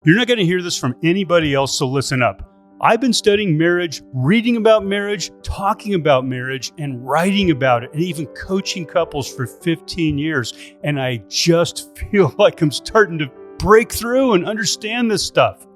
You're not going to hear this from anybody else, so listen up. I've been studying marriage, reading about marriage, talking about marriage, and writing about it, and even coaching couples for 15 years. And I just feel like I'm starting to break through and understand this stuff.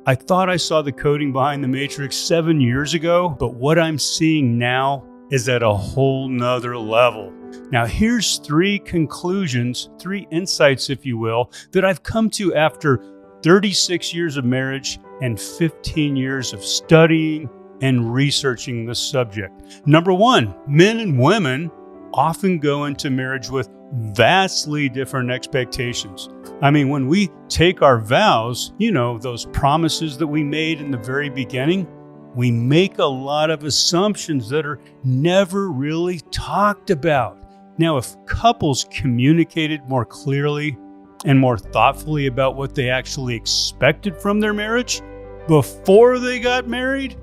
I thought I saw the coding behind the Matrix 7 years ago, but what I'm seeing now is at a whole nother level. Now, here's 3 conclusions, 3 insights, if you will, that I've come to after 36 years of marriage and 15 years of studying and researching this subject. Number 1, men and women often go into marriage with vastly different expectations. I mean, when we take our vows, those promises that we made in the very beginning, we make a lot of assumptions that are never really talked about. Now, if couples communicated more clearly and more thoughtfully about what they actually expected from their marriage before they got married,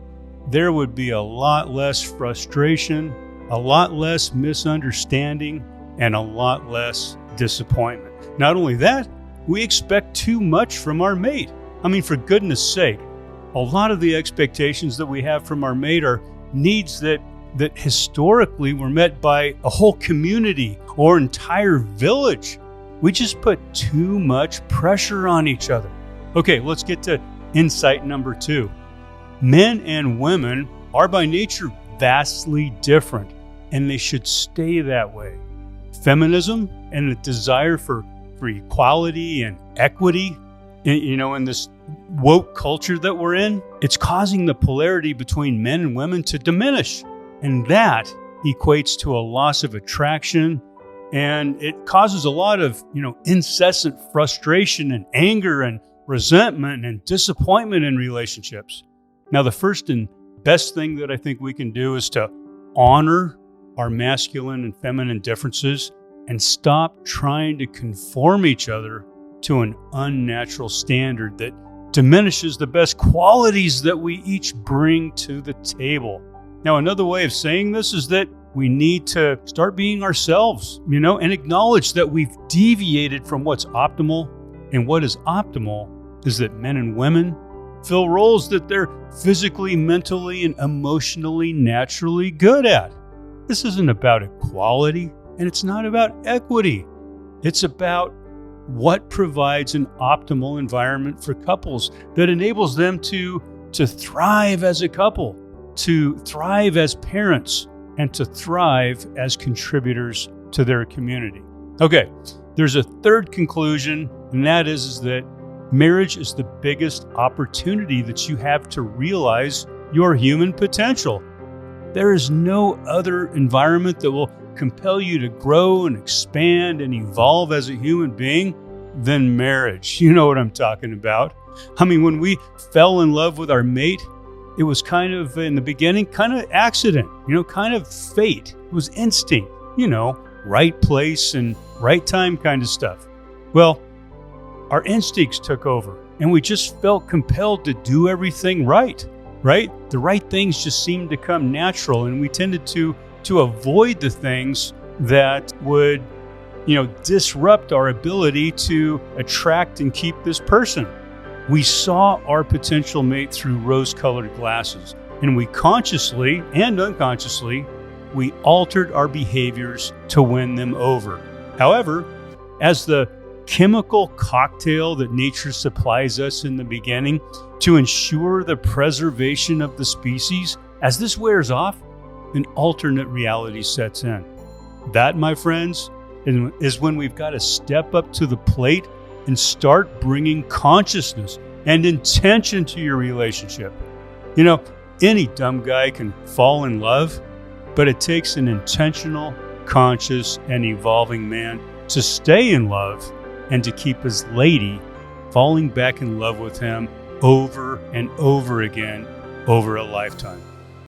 there would be a lot less frustration, a lot less misunderstanding, and a lot less disappointment. Not only that, we expect too much from our mate. I mean, for goodness sake, a lot of the expectations that we have from our mate are needs that historically were met by a whole community or entire village. We just put too much pressure on each other. Okay, let's get to insight number 2. Men and women are by nature vastly different, and they should stay that way. Feminism and the desire for equality and equity, in this woke culture that we're in, it's causing the polarity between men and women to diminish. And that equates to a loss of attraction, and it causes a lot of, incessant frustration and anger and resentment and disappointment in relationships. Now, the first and best thing that I think we can do is to honor our masculine and feminine differences and stop trying to conform each other to an unnatural standard that diminishes the best qualities that we each bring to the table. Now, another way of saying this is that we need to start being ourselves, and acknowledge that we've deviated from what's optimal. And what is optimal is that men and women fill roles that they're physically, mentally, and emotionally naturally good at. This isn't about equality, and it's not about equity. It's about what provides an optimal environment for couples that enables them to thrive as a couple, to thrive as parents, and to thrive as contributors to their community. Okay, there's a third conclusion, and that is that marriage is the biggest opportunity that you have to realize your human potential. There is no other environment that will compel you to grow and expand and evolve as a human being than marriage. You know what I'm talking about. I mean, when we fell in love with our mate, it was kind of, in the beginning, kind of accident, kind of fate. It was instinct, right place and right time kind of stuff. Well, our instincts took over, and we just felt compelled to do everything right? The right things just seemed to come natural, and we tended to avoid the things that would, disrupt our ability to attract and keep this person. We saw our potential mate through rose-colored glasses, and we consciously and unconsciously, we altered our behaviors to win them over. However, as the chemical cocktail that nature supplies us in the beginning to ensure the preservation of the species, as this wears off, an alternate reality sets in. That, my friends, is when we've got to step up to the plate and start bringing consciousness and intention to your relationship. Any dumb guy can fall in love, but it takes an intentional, conscious, and evolving man to stay in love and to keep his lady falling back in love with him over and over again over a lifetime.